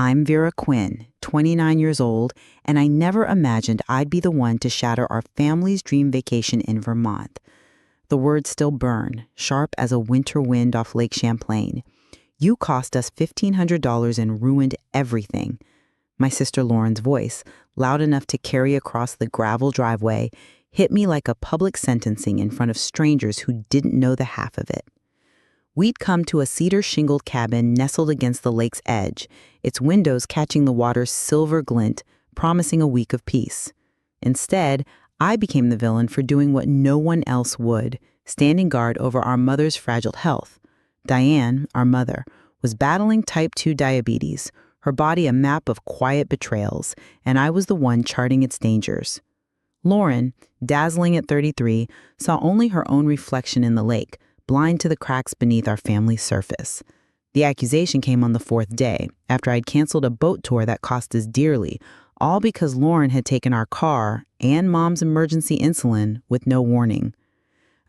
I'm Vera Quinn, 29 years old, and I never imagined I'd be the one to shatter our family's dream vacation in Vermont. The words still burn, sharp as a winter wind off Lake Champlain. You cost us $1,500 and ruined everything. My sister Lauren's voice, loud enough to carry across the gravel driveway, hit me like a public sentencing in front of strangers who didn't know the half of it. We'd come to a cedar-shingled cabin nestled against the lake's edge, its windows catching the water's silver glint, promising a week of peace. Instead, I became the villain for doing what no one else would, standing guard over our mother's fragile health. Diane, our mother, was battling type 2 diabetes, her body a map of quiet betrayals, and I was the one charting its dangers. Lauren, dazzling at 33, saw only her own reflection in the lake, blind to the cracks beneath our family's surface. The accusation came on the fourth day, after I'd canceled a boat tour that cost us dearly, all because Lauren had taken our car and Mom's emergency insulin with no warning.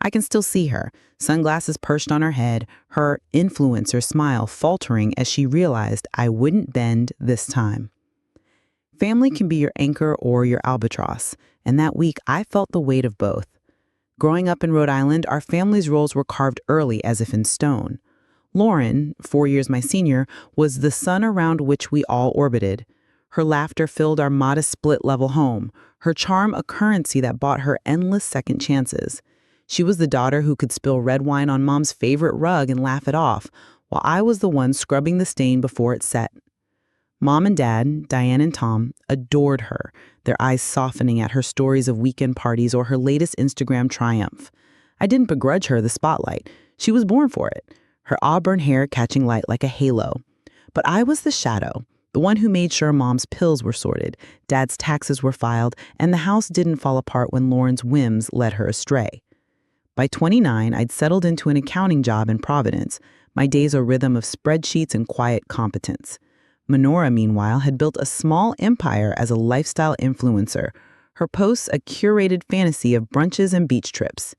I can still see her, sunglasses perched on her head, her influencer smile faltering as she realized I wouldn't bend this time. Family can be your anchor or your albatross, and that week I felt the weight of both. Growing up in Rhode Island, our family's roles were carved early as if in stone. Lauren, 4 years my senior, was the sun around which we all orbited. Her laughter filled our modest split-level home, her charm a currency that bought her endless second chances. She was the daughter who could spill red wine on Mom's favorite rug and laugh it off, while I was the one scrubbing the stain before it set. Mom and Dad, Diane and Tom, adored her, their eyes softening at her stories of weekend parties or her latest Instagram triumph. I didn't begrudge her the spotlight. She was born for it, her auburn hair catching light like a halo. But I was the shadow, the one who made sure Mom's pills were sorted, Dad's taxes were filed, and the house didn't fall apart when Lauren's whims led her astray. By 29, I'd settled into an accounting job in Providence, my days a rhythm of spreadsheets and quiet competence. Menora, meanwhile, had built a small empire as a lifestyle influencer, her posts a curated fantasy of brunches and beach trips.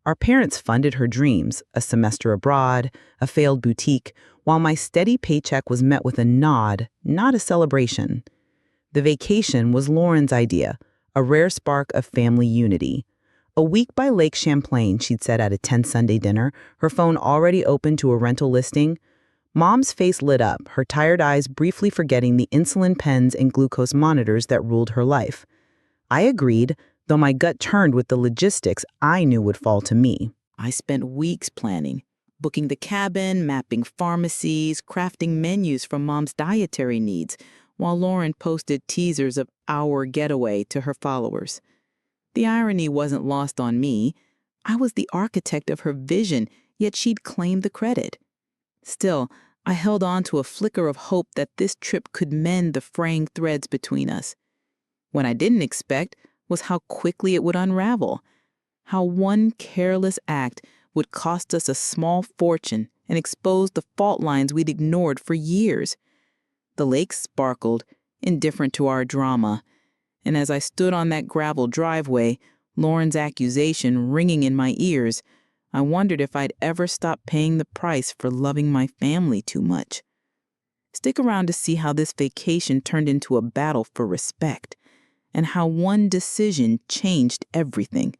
Our parents funded her dreams, a semester abroad, a failed boutique, while my steady paycheck was met with a nod, not a celebration. The vacation was Lauren's idea, a rare spark of family unity. A week by Lake Champlain, she'd said at a 10 Sunday dinner, her phone already open to a rental listing. Mom's face lit up, her tired eyes briefly forgetting the insulin pens and glucose monitors that ruled her life. I agreed, though my gut turned with the logistics I knew would fall to me. I spent weeks planning, booking the cabin, mapping pharmacies, crafting menus for Mom's dietary needs, while Lauren posted teasers of our getaway to her followers. The irony wasn't lost on me. I was the architect of her vision, yet she'd claimed the credit. Still, I held on to a flicker of hope that this trip could mend the fraying threads between us. What I didn't expect was how quickly it would unravel, how one careless act would cost us a small fortune and expose the fault lines we'd ignored for years. The lake sparkled, indifferent to our drama, and as I stood on that gravel driveway, Lauren's accusation ringing in my ears, I wondered if I'd ever stop paying the price for loving my family too much. Stick around to see how this vacation turned into a battle for respect, and how one decision changed everything.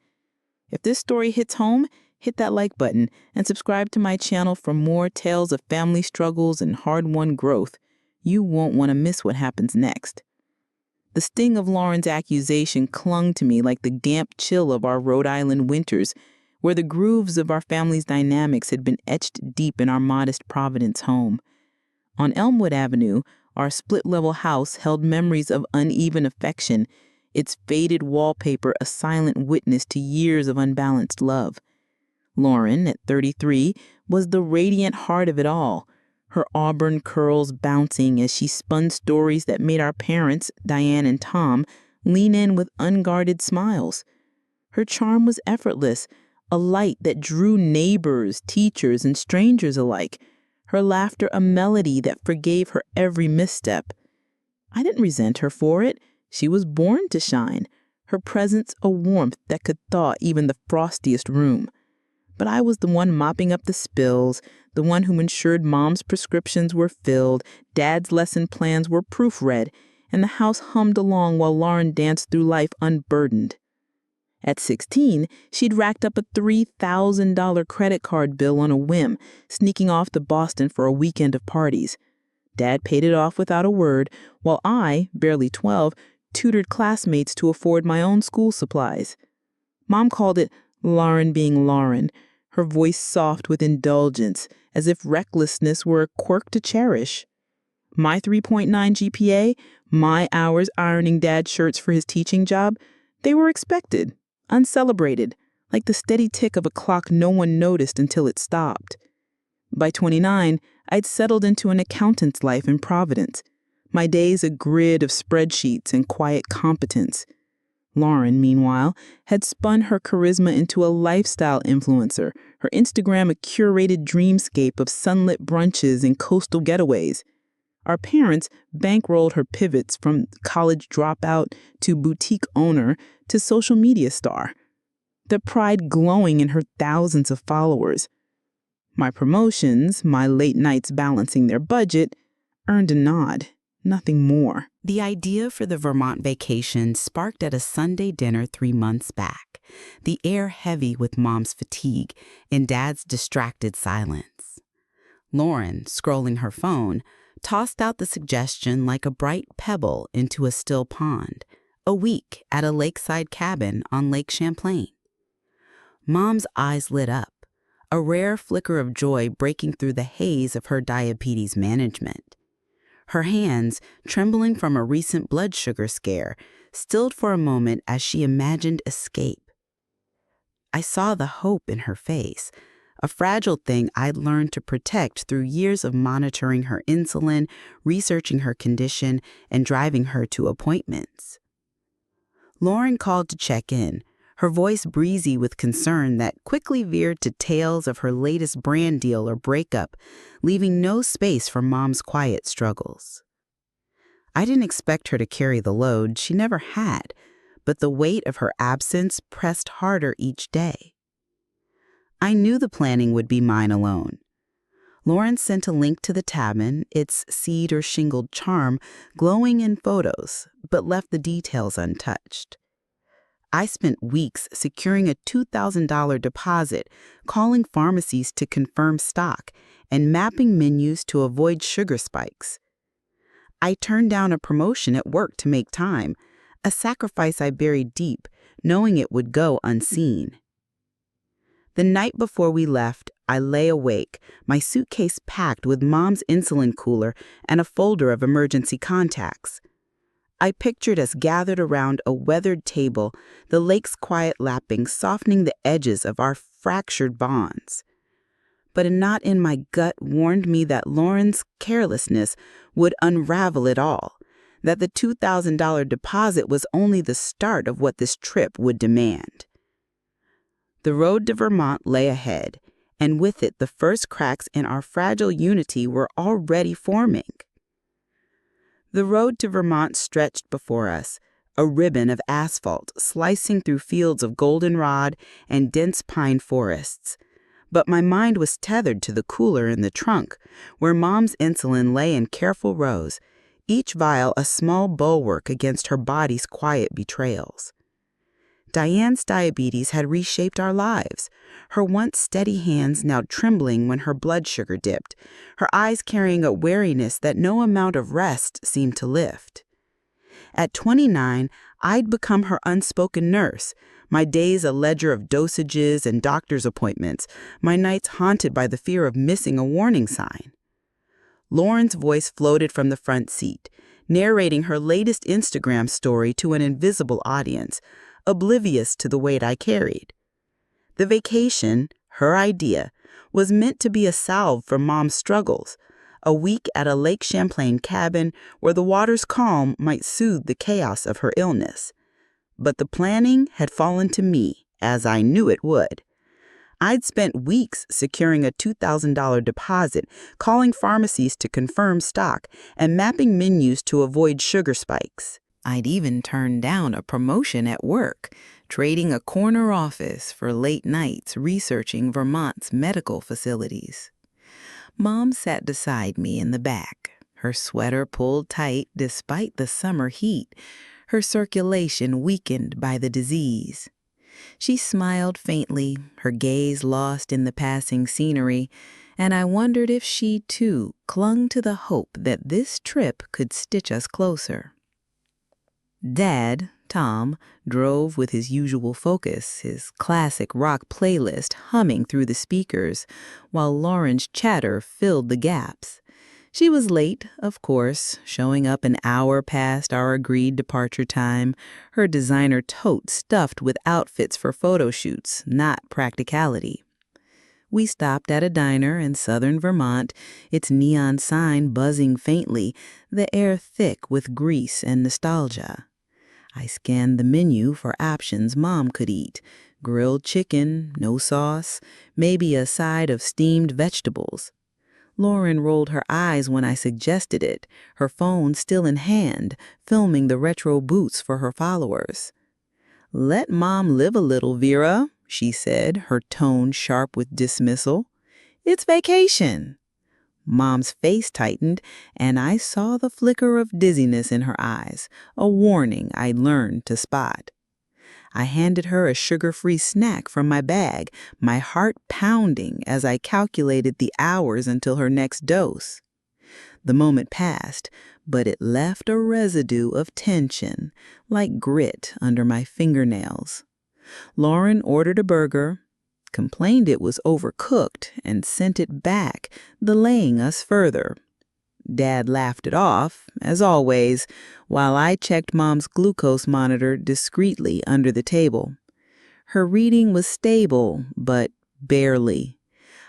If this story hits home, hit that like button and subscribe to my channel for more tales of family struggles and hard-won growth. You won't want to miss what happens next. The sting of Lauren's accusation clung to me like the damp chill of our Rhode Island winters, where the grooves of our family's dynamics had been etched deep in our modest Providence home. On Elmwood Avenue, our split-level house held memories of uneven affection, its faded wallpaper a silent witness to years of unbalanced love. Lauren, at 33, was the radiant heart of it all, her auburn curls bouncing as she spun stories that made our parents, Diane and Tom, lean in with unguarded smiles. Her charm was effortless, a light that drew neighbors, teachers, and strangers alike, her laughter a melody that forgave her every misstep. I didn't resent her for it. She was born to shine, her presence a warmth that could thaw even the frostiest room. But I was the one mopping up the spills, the one who ensured Mom's prescriptions were filled, Dad's lesson plans were proofread, and the house hummed along while Lauren danced through life unburdened. At 16, she'd racked up a $3,000 credit card bill on a whim, sneaking off to Boston for a weekend of parties. Dad paid it off without a word, while I, barely 12, tutored classmates to afford my own school supplies. Mom called it Lauren being Lauren, her voice soft with indulgence, as if recklessness were a quirk to cherish. My 3.9 GPA, my hours ironing Dad's shirts for his teaching job, they were expected, uncelebrated, like the steady tick of a clock no one noticed until it stopped. By 29, I'd settled into an accountant's life in Providence, my days a grid of spreadsheets and quiet competence. Lauren, meanwhile, had spun her charisma into a lifestyle influencer, her Instagram a curated dreamscape of sunlit brunches and coastal getaways. Our parents bankrolled her pivots from college dropout to boutique owner to social media star, the pride glowing in her thousands of followers. My promotions, my late nights balancing their budget, earned a nod, nothing more. The idea for the Vermont vacation sparked at a Sunday dinner 3 months back, the air heavy with Mom's fatigue and Dad's distracted silence. Lauren, scrolling her phone, tossed out the suggestion like a bright pebble into a still pond, a week at a lakeside cabin on Lake Champlain. Mom's eyes lit up, a rare flicker of joy breaking through the haze of her diabetes management. Her hands, trembling from a recent blood sugar scare, stilled for a moment as she imagined escape. I saw the hope in her face, a fragile thing I'd learned to protect through years of monitoring her insulin, researching her condition, and driving her to appointments. Lauren called to check in, her voice breezy with concern that quickly veered to tales of her latest brand deal or breakup, leaving no space for Mom's quiet struggles. I didn't expect her to carry the load, she never had, but the weight of her absence pressed harder each day. I knew the planning would be mine alone. Lauren sent a link to the cabin, its cedar shingled charm glowing in photos, but left the details untouched. I spent weeks securing a $2,000 deposit, calling pharmacies to confirm stock, and mapping menus to avoid sugar spikes. I turned down a promotion at work to make time, a sacrifice I buried deep, knowing it would go unseen. The night before we left, I lay awake, my suitcase packed with Mom's insulin cooler and a folder of emergency contacts. I pictured us gathered around a weathered table, the lake's quiet lapping softening the edges of our fractured bonds. But a knot in my gut warned me that Lauren's carelessness would unravel it all, that the $2,000 deposit was only the start of what this trip would demand. The road to Vermont lay ahead, and with it the first cracks in our fragile unity were already forming. The road to Vermont stretched before us, a ribbon of asphalt slicing through fields of goldenrod and dense pine forests. But my mind was tethered to the cooler in the trunk, where Mom's insulin lay in careful rows, each vial a small bulwark against her body's quiet betrayals. Diane's diabetes had reshaped our lives, her once steady hands now trembling when her blood sugar dipped, her eyes carrying a wariness that no amount of rest seemed to lift. At 29, I'd become her unspoken nurse, my days a ledger of dosages and doctor's appointments, my nights haunted by the fear of missing a warning sign. Lauren's voice floated from the front seat, narrating her latest Instagram story to an invisible audience, oblivious to the weight I carried. The vacation, her idea, was meant to be a salve for Mom's struggles, a week at a Lake Champlain cabin where the water's calm might soothe the chaos of her illness. But the planning had fallen to me, as I knew it would. I'd spent weeks securing a $2,000 deposit, calling pharmacies to confirm stock, and mapping menus to avoid sugar spikes. I'd even turned down a promotion at work, trading a corner office for late nights researching Vermont's medical facilities. Mom sat beside me in the back, her sweater pulled tight despite the summer heat, her circulation weakened by the disease. She smiled faintly, her gaze lost in the passing scenery, and I wondered if she, too, clung to the hope that this trip could stitch us closer. Dad, Tom, drove with his usual focus, his classic rock playlist humming through the speakers, while Lauren's chatter filled the gaps. She was late, of course, showing up an hour past our agreed departure time, her designer tote stuffed with outfits for photo shoots, not practicality. We stopped at a diner in southern Vermont, its neon sign buzzing faintly, the air thick with grease and nostalgia. I scanned the menu for options Mom could eat. Grilled chicken, no sauce, maybe a side of steamed vegetables. Lauren rolled her eyes when I suggested it, her phone still in hand, filming the retro boots for her followers. "Let Mom live a little, Vera," she said, her tone sharp with dismissal. "It's vacation." Mom's face tightened, and I saw the flicker of dizziness in her eyes, a warning I'd learned to spot. I handed her a sugar-free snack from my bag, my heart pounding as I calculated the hours until her next dose. The moment passed, but it left a residue of tension, like grit under my fingernails. Lauren ordered a burger, complained it was overcooked, and sent it back, delaying us further. Dad laughed it off, as always, while I checked Mom's glucose monitor discreetly under the table. Her reading was stable, but barely.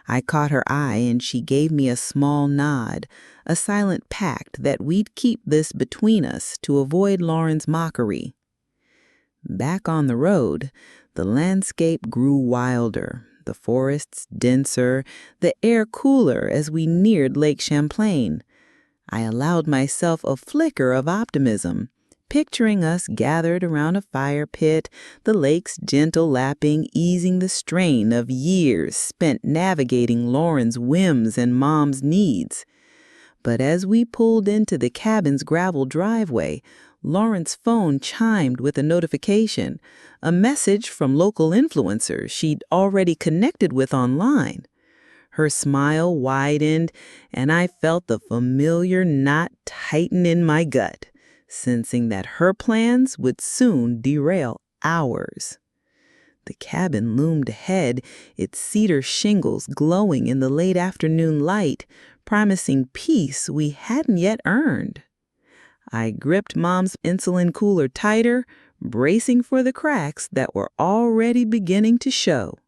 I caught her eye and she gave me a small nod, a silent pact that we'd keep this between us to avoid Lauren's mockery. Back on the road, the landscape grew wilder, the forests denser, the air cooler as we neared Lake Champlain. I allowed myself a flicker of optimism, picturing us gathered around a fire pit, the lake's gentle lapping easing the strain of years spent navigating Lauren's whims and Mom's needs. But as we pulled into the cabin's gravel driveway, Lauren's phone chimed with a notification, a message from local influencers she'd already connected with online. Her smile widened, and I felt the familiar knot tighten in my gut, sensing that her plans would soon derail ours. The cabin loomed ahead, its cedar shingles glowing in the late afternoon light, promising peace we hadn't yet earned. I gripped Mom's insulin cooler tighter, bracing for the cracks that were already beginning to show.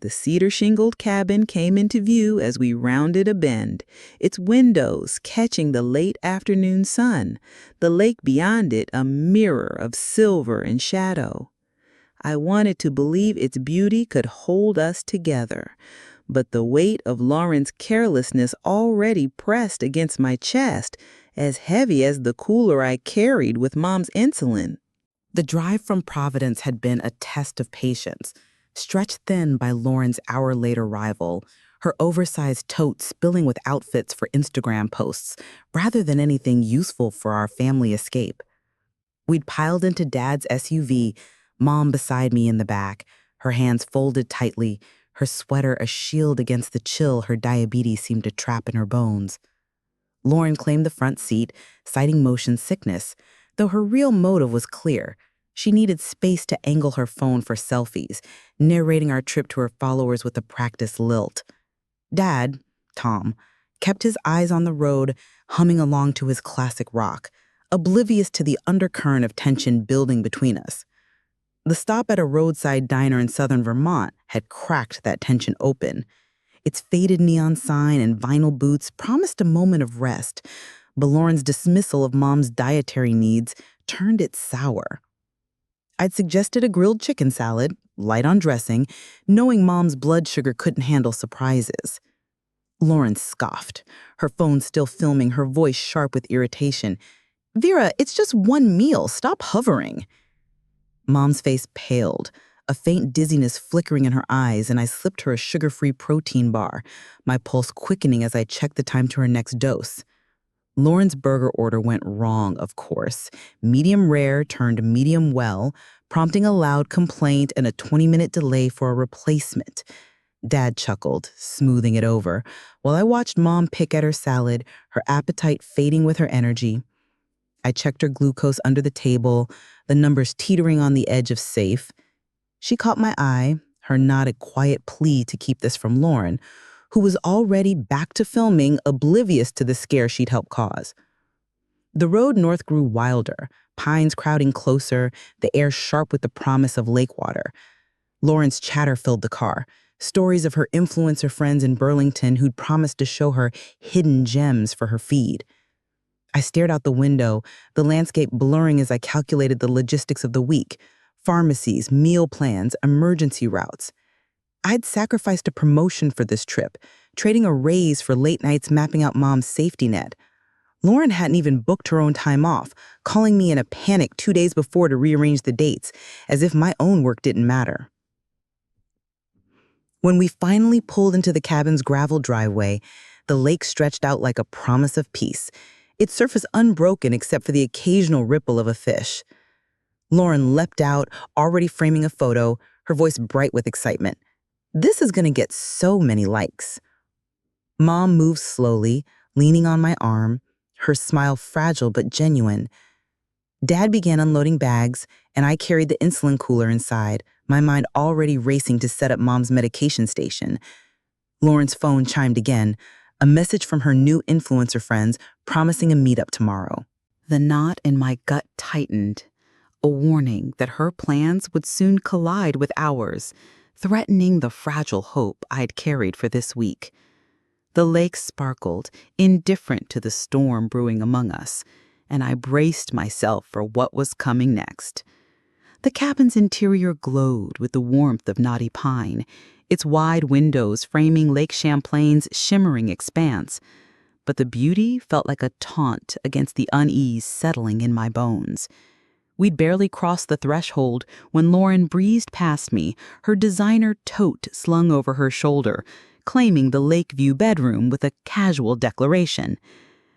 The cedar-shingled cabin came into view as we rounded a bend, its windows catching the late afternoon sun, the lake beyond it a mirror of silver and shadow. I wanted to believe its beauty could hold us together, but the weight of Lauren's carelessness already pressed against my chest, as heavy as the cooler I carried with Mom's insulin. The drive from Providence had been a test of patience, stretched thin by Lauren's hour-late arrival, her oversized tote spilling with outfits for Instagram posts, rather than anything useful for our family escape. We'd piled into Dad's SUV, Mom beside me in the back, her hands folded tightly, her sweater a shield against the chill her diabetes seemed to trap in her bones. Lauren claimed the front seat, citing motion sickness, though her real motive was clear. She needed space to angle her phone for selfies, narrating our trip to her followers with a practiced lilt. Dad, Tom, kept his eyes on the road, humming along to his classic rock, oblivious to the undercurrent of tension building between us. The stop at a roadside diner in southern Vermont had cracked that tension open. Its faded neon sign and vinyl boots promised a moment of rest, but Lauren's dismissal of Mom's dietary needs turned it sour. I'd suggested a grilled chicken salad, light on dressing, knowing Mom's blood sugar couldn't handle surprises. Lauren scoffed, her phone still filming, her voice sharp with irritation. "Vera, it's just one meal. Stop hovering." Mom's face paled, a faint dizziness flickering in her eyes, and I slipped her a sugar-free protein bar, my pulse quickening as I checked the time to her next dose. Lauren's burger order went wrong, of course. Medium rare turned medium well, prompting a loud complaint and a 20-minute delay for a replacement. Dad chuckled, smoothing it over, while I watched Mom pick at her salad, her appetite fading with her energy. I checked her glucose under the table, the numbers teetering on the edge of safe. She caught my eye, her nod a quiet plea to keep this from Lauren, who was already back to filming, oblivious to the scare she'd helped cause. The road north grew wilder, pines crowding closer, the air sharp with the promise of lake water. Lauren's chatter filled the car, stories of her influencer friends in Burlington who'd promised to show her hidden gems for her feed. I stared out the window, the landscape blurring as I calculated the logistics of the week: pharmacies, meal plans, emergency routes. I'd sacrificed a promotion for this trip, trading a raise for late nights mapping out Mom's safety net. Lauren hadn't even booked her own time off, calling me in a panic 2 days before to rearrange the dates, as if my own work didn't matter. When we finally pulled into the cabin's gravel driveway, the lake stretched out like a promise of peace, its surface unbroken except for the occasional ripple of a fish. Lauren leapt out, already framing a photo, her voice bright with excitement. This is going to get so many likes. Mom moved slowly, leaning on my arm, her smile fragile but genuine. Dad began unloading bags, and I carried the insulin cooler inside, my mind already racing to set up Mom's medication station. Lauren's phone chimed again, a message from her new influencer friends promising a meetup tomorrow. The knot in my gut tightened, a warning that her plans would soon collide with ours, threatening the fragile hope I'd carried for this week. The lake sparkled, indifferent to the storm brewing among us, and I braced myself for what was coming next. The cabin's interior glowed with the warmth of knotty pine, its wide windows framing Lake Champlain's shimmering expanse. But the beauty felt like a taunt against the unease settling in my bones. We'd barely crossed the threshold when Lauren breezed past me, her designer tote slung over her shoulder, claiming the Lakeview bedroom with a casual declaration.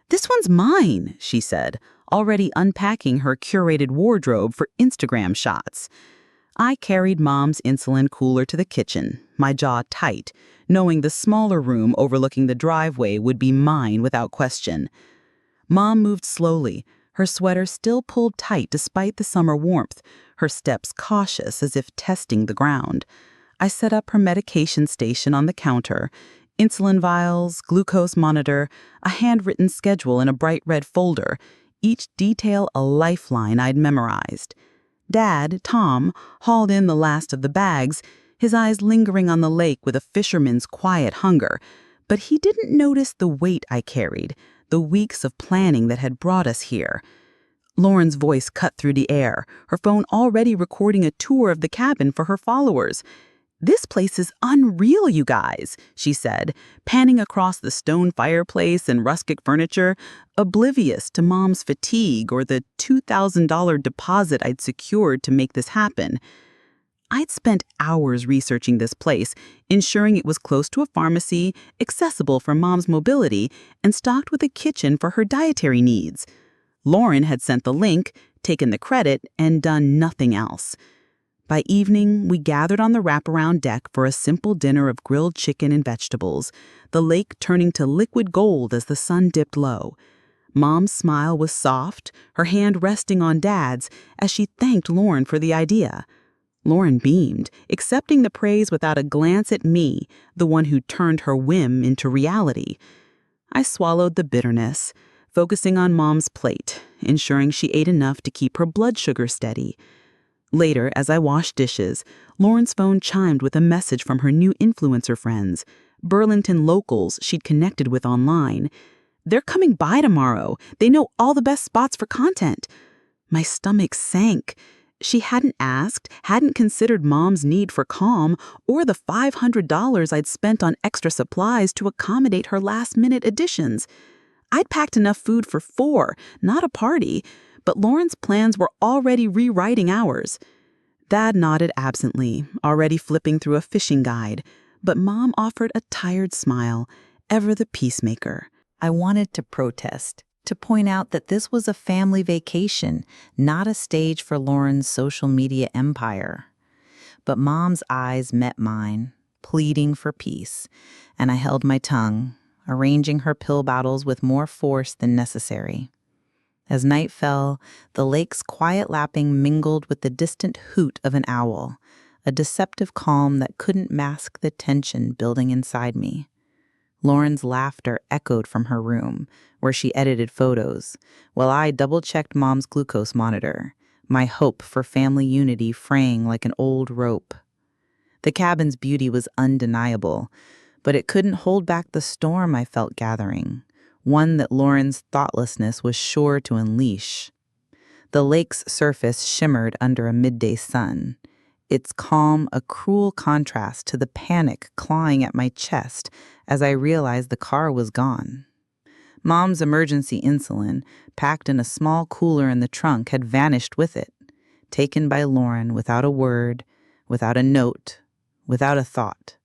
"This one's mine," she said, already unpacking her curated wardrobe for Instagram shots. I carried Mom's insulin cooler to the kitchen, my jaw tight, knowing the smaller room overlooking the driveway would be mine without question. Mom moved slowly, her sweater still pulled tight despite the summer warmth, her steps cautious as if testing the ground. I set up her medication station on the counter, insulin vials, glucose monitor, a handwritten schedule in a bright red folder, each detail a lifeline I'd memorized. Dad, Tom, hauled in the last of the bags, his eyes lingering on the lake with a fisherman's quiet hunger, but he didn't notice the weight I carried, the weeks of planning that had brought us here. Lauren's voice cut through the air, her phone already recording a tour of the cabin for her followers. "This place is unreal, you guys," she said, panning across the stone fireplace and rustic furniture, oblivious to Mom's fatigue or the $2,000 deposit I'd secured to make this happen. I'd spent hours researching this place, ensuring it was close to a pharmacy, accessible for Mom's mobility, and stocked with a kitchen for her dietary needs. Lauren had sent the link, taken the credit, and done nothing else. By evening, we gathered on the wraparound deck for a simple dinner of grilled chicken and vegetables, the lake turning to liquid gold as the sun dipped low. Mom's smile was soft, her hand resting on Dad's as she thanked Lauren for the idea. Lauren beamed, accepting the praise without a glance at me, the one who turned her whim into reality. I swallowed the bitterness, focusing on Mom's plate, ensuring she ate enough to keep her blood sugar steady. Later, as I washed dishes, Lauren's phone chimed with a message from her new influencer friends, Burlington locals she'd connected with online. "They're coming by tomorrow. They know all the best spots for content." My stomach sank. She hadn't asked, hadn't considered Mom's need for calm, or the $500 I'd spent on extra supplies to accommodate her last-minute additions. I'd packed enough food for 4, not a party, but Lauren's plans were already rewriting ours. Dad nodded absently, already flipping through a fishing guide, but Mom offered a tired smile, ever the peacemaker. I wanted to protest, to point out that this was a family vacation, not a stage for Lauren's social media empire. But Mom's eyes met mine, pleading for peace, and I held my tongue, arranging her pill bottles with more force than necessary. As night fell, the lake's quiet lapping mingled with the distant hoot of an owl, a deceptive calm that couldn't mask the tension building inside me. Lauren's laughter echoed from her room, where she edited photos, while I double-checked Mom's glucose monitor, my hope for family unity fraying like an old rope. The cabin's beauty was undeniable, but it couldn't hold back the storm I felt gathering, one that Lauren's thoughtlessness was sure to unleash. The lake's surface shimmered under a midday sun, its calm a cruel contrast to the panic clawing at my chest as I realized the car was gone. Mom's emergency insulin, packed in a small cooler in the trunk, had vanished with it, taken by Lauren without a word, without a note, without a thought.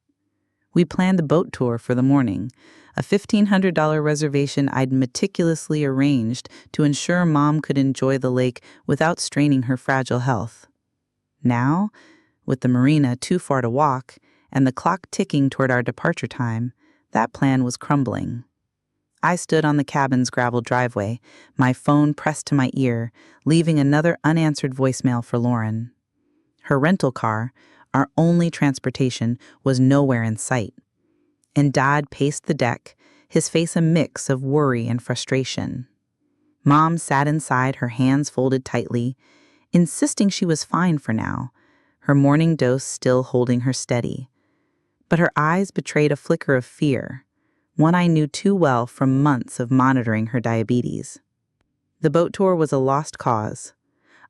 We planned the boat tour for the morning, a $1,500 reservation I'd meticulously arranged to ensure Mom could enjoy the lake without straining her fragile health. Now, with the marina too far to walk and the clock ticking toward our departure time, that plan was crumbling. I stood on the cabin's gravel driveway, my phone pressed to my ear, leaving another unanswered voicemail for Lauren. Her rental car, our only transportation, was nowhere in sight. And Dad paced the deck, his face a mix of worry and frustration. Mom sat inside, her hands folded tightly, insisting she was fine for now, her morning dose still holding her steady. But her eyes betrayed a flicker of fear, one I knew too well from months of monitoring her diabetes. The boat tour was a lost cause.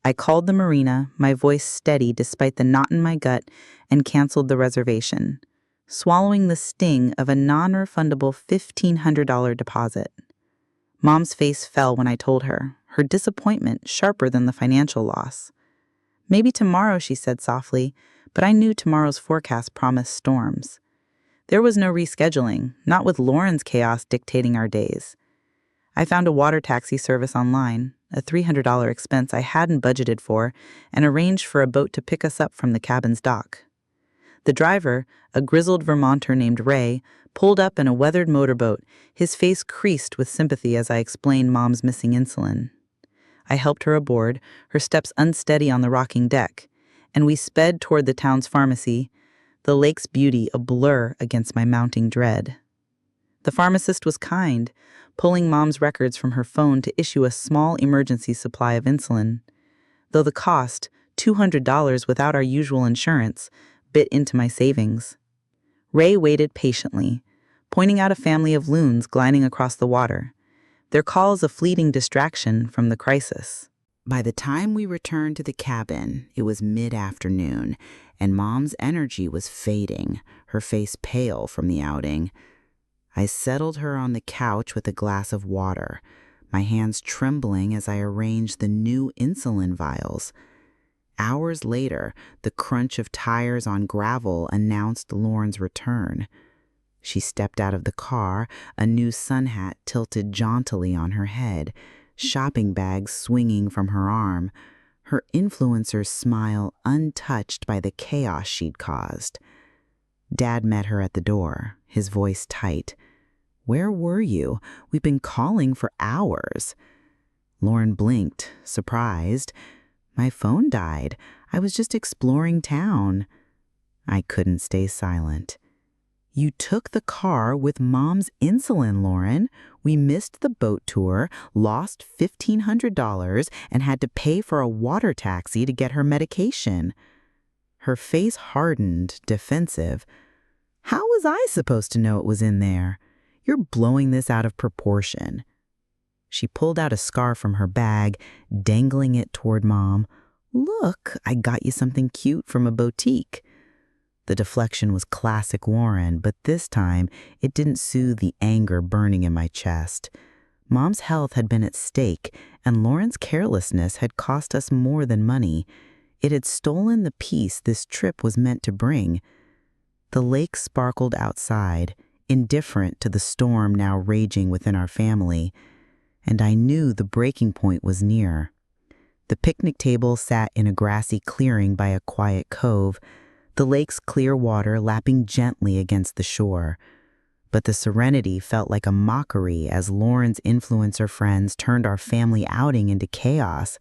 I called the marina, my voice steady despite the knot in my gut, and canceled the reservation, swallowing the sting of a non-refundable $1,500 deposit. Mom's face fell when I told her, her disappointment sharper than the financial loss. "Maybe tomorrow," she said softly, but I knew tomorrow's forecast promised storms. There was no rescheduling, not with Lauren's chaos dictating our days. I found a water taxi service online, a $300 expense I hadn't budgeted for, and arranged for a boat to pick us up from the cabin's dock. The driver, a grizzled Vermonter named Ray, pulled up in a weathered motorboat, his face creased with sympathy as I explained Mom's missing insulin. I helped her aboard, her steps unsteady on the rocking deck, and we sped toward the town's pharmacy, the lake's beauty a blur against my mounting dread. The pharmacist was kind, pulling Mom's records from her phone to issue a small emergency supply of insulin, though the cost, $200 without our usual insurance, bit into my savings. Ray waited patiently, pointing out a family of loons gliding across the water, their calls a fleeting distraction from the crisis. By the time we returned to the cabin, it was mid-afternoon, and Mom's energy was fading, her face pale from the outing. I settled her on the couch with a glass of water, my hands trembling as I arranged the new insulin vials. Hours later, the crunch of tires on gravel announced Lauren's return. She stepped out of the car, a new sun hat tilted jauntily on her head, shopping bags swinging from her arm, her influencer's smile untouched by the chaos she'd caused. Dad met her at the door, his voice tight. "Where were you? We've been calling for hours." Lauren blinked, surprised. "My phone died. I was just exploring town." I couldn't stay silent. "You took the car with Mom's insulin, Lauren. We missed the boat tour, lost $1,500, and had to pay for a water taxi to get her medication." Her face hardened, defensive. "How was I supposed to know it was in there? You're blowing this out of proportion." She pulled out a scarf from her bag, dangling it toward Mom. "Look, I got you something cute from a boutique." The deflection was classic Lauren, but this time it didn't soothe the anger burning in my chest. Mom's health had been at stake, and Lauren's carelessness had cost us more than money. It had stolen the peace this trip was meant to bring. The lake sparkled outside, indifferent to the storm now raging within our family, and I knew the breaking point was near. The picnic table sat in a grassy clearing by a quiet cove, the lake's clear water lapping gently against the shore. But the serenity felt like a mockery as Lauren's influencer friends turned our family outing into chaos.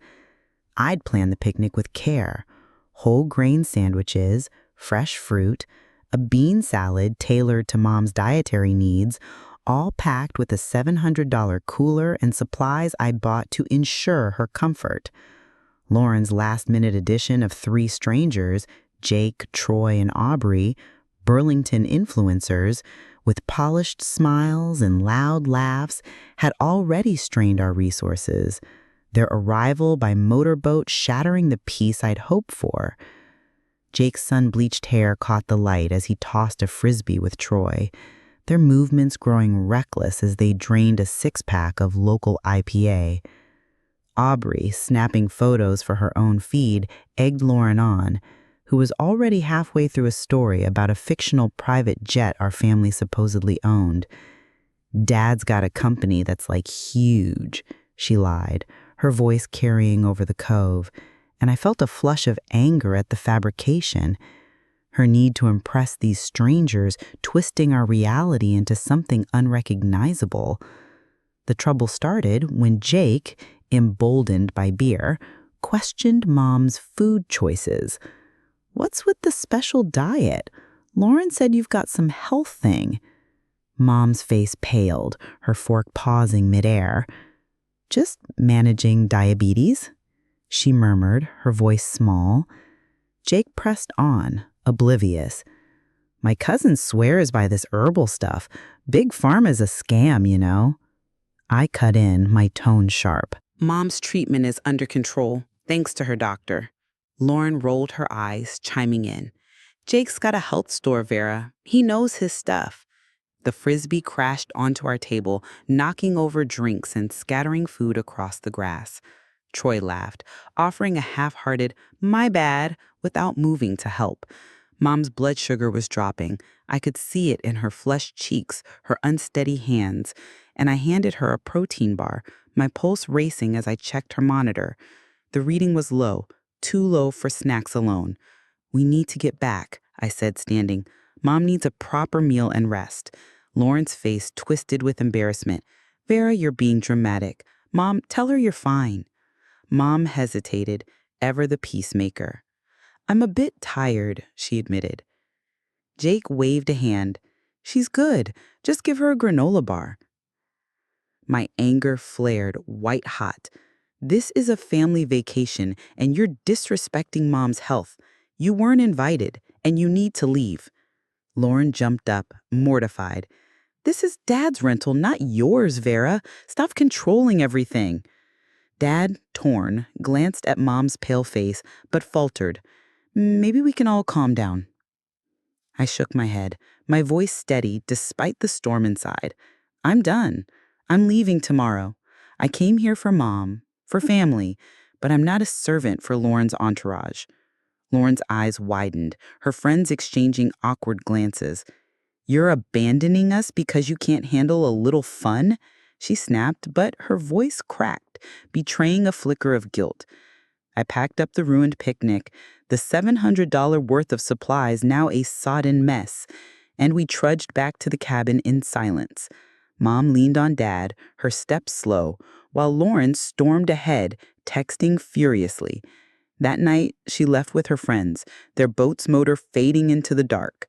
I'd planned the picnic with care: whole grain sandwiches, fresh fruit, a bean salad tailored to Mom's dietary needs, all packed with a $700 cooler and supplies I bought to ensure her comfort. Lauren's last-minute addition of 3 strangers, Jake, Troy, and Aubrey, Burlington influencers, with polished smiles and loud laughs, had already strained our resources, their arrival by motorboat shattering the peace I'd hoped for. Jake's sun-bleached hair caught the light as he tossed a frisbee with Troy, their movements growing reckless as they drained a 6-pack of local IPA. Aubrey, snapping photos for her own feed, egged Lauren on, who was already halfway through a story about a fictional private jet our family supposedly owned. "Dad's got a company that's like huge," she lied, her voice carrying over the cove, and I felt a flush of anger at the fabrication. Her need to impress these strangers, twisting our reality into something unrecognizable. The trouble started when Jake, emboldened by beer, questioned Mom's food choices. "What's with the special diet? Lauren said you've got some health thing." Mom's face paled, her fork pausing midair. "Just managing diabetes," she murmured, her voice small. Jake pressed on, oblivious. "My cousin swears by this herbal stuff. Big Pharma's a scam, you know." I cut in, my tone sharp. Mom's treatment is under control, thanks to her doctor. Lauren rolled her eyes, chiming in. Jake's got a health store, Vera. He knows his stuff. The frisbee crashed onto our table, knocking over drinks and scattering food across the grass. Troy laughed, offering a half-hearted, "My bad," without moving to help. Mom's blood sugar was dropping. I could see it in her flushed cheeks, her unsteady hands, and I handed her a protein bar, my pulse racing as I checked her monitor. The reading was low, too low for snacks alone. "We need to get back," I said, standing. "Mom needs a proper meal and rest." Lauren's face twisted with embarrassment. "Vera, you're being dramatic. Mom, tell her you're fine." Mom hesitated, ever the peacemaker. "I'm a bit tired," she admitted. Jake waved a hand. "She's good. Just give her a granola bar." My anger flared white hot. "This is a family vacation, and you're disrespecting Mom's health. You weren't invited, and you need to leave." Lauren jumped up, mortified. "This is Dad's rental, not yours, Vera. Stop controlling everything." Dad, torn, glanced at Mom's pale face, but faltered. "Maybe we can all calm down." I shook my head, my voice steady despite the storm inside. "I'm done. I'm leaving tomorrow. I came here for Mom, for family, but I'm not a servant for Lauren's entourage." Lauren's eyes widened, her friends exchanging awkward glances. "You're abandoning us because you can't handle a little fun?" She snapped, but her voice cracked, betraying a flicker of guilt. I packed up the ruined picnic, the $700 worth of supplies now a sodden mess, and we trudged back to the cabin in silence. Mom leaned on Dad, her steps slow, while Lauren stormed ahead, texting furiously. That night, she left with her friends, their boat's motor fading into the dark.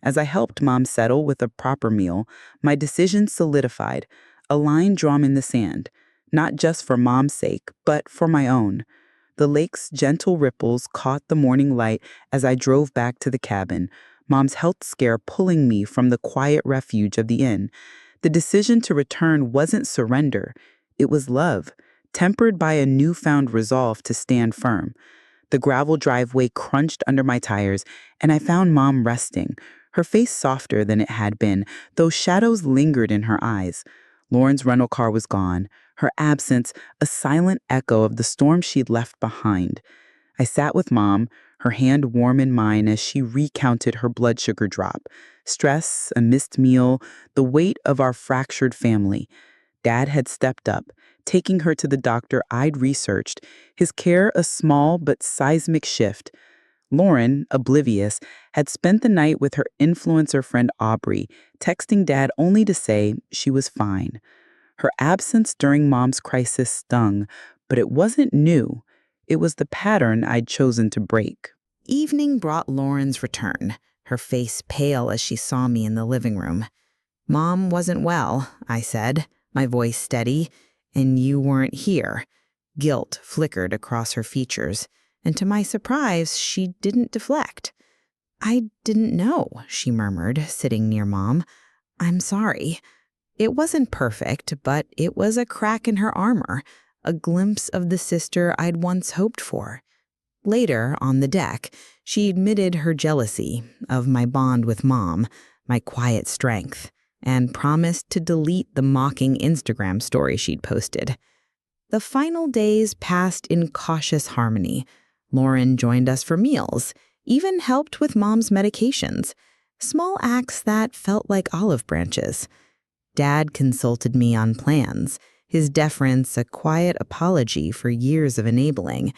As I helped Mom settle with a proper meal, my decision solidified, a line drawn in the sand, not just for Mom's sake, but for my own. The lake's gentle ripples caught the morning light as I drove back to the cabin, Mom's health scare pulling me from the quiet refuge of the inn. The decision to return wasn't surrender, it was love, tempered by a newfound resolve to stand firm. The gravel driveway crunched under my tires, and I found Mom resting, her face softer than it had been, though shadows lingered in her eyes. Lauren's rental car was gone, her absence a silent echo of the storm she'd left behind. I sat with Mom, her hand warm in mine as she recounted her blood sugar drop. Stress, a missed meal, the weight of our fractured family. Dad had stepped up, taking her to the doctor I'd researched, his care a small but seismic shift. Lauren, oblivious, had spent the night with her influencer friend Aubrey, texting Dad only to say she was fine. Her absence during Mom's crisis stung, but it wasn't new. It was the pattern I'd chosen to break. Evening brought Lauren's return, her face pale as she saw me in the living room. "Mom wasn't well," I said, my voice steady, "and you weren't here." Guilt flickered across her features, and to my surprise, she didn't deflect. "I didn't know," she murmured, sitting near Mom. "I'm sorry." It wasn't perfect, but it was a crack in her armor, a glimpse of the sister I'd once hoped for. Later, on the deck, she admitted her jealousy of my bond with Mom, my quiet strength, and promised to delete the mocking Instagram story she'd posted. The final days passed in cautious harmony. Lauren joined us for meals, even helped with Mom's medications, small acts that felt like olive branches. Dad consulted me on plans, his deference a quiet apology for years of enabling.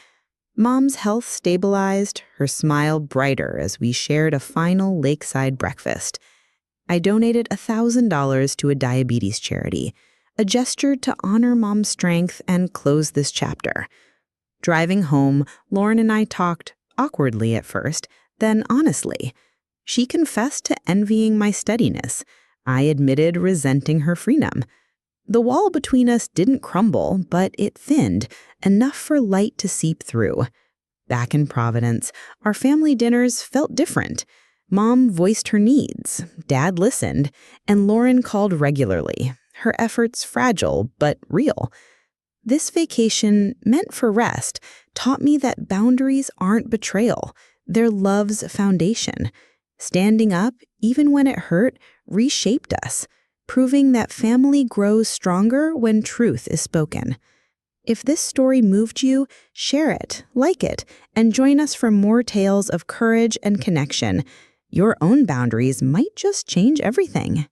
Mom's health stabilized, her smile brighter as we shared a final lakeside breakfast. I donated $1,000 to a diabetes charity, a gesture to honor Mom's strength and close this chapter. Driving home, Lauren and I talked, awkwardly at first, then honestly. She confessed to envying my steadiness. I admitted resenting her freedom. The wall between us didn't crumble, but it thinned, enough for light to seep through. Back in Providence, our family dinners felt different. Mom voiced her needs, Dad listened, and Lauren called regularly, her efforts fragile but real. This vacation, meant for rest, taught me that boundaries aren't betrayal, they're love's foundation. Standing up, even when it hurt, reshaped us, proving that family grows stronger when truth is spoken. If this story moved you, share it, like it, and join us for more tales of courage and connection. Your own boundaries might just change everything.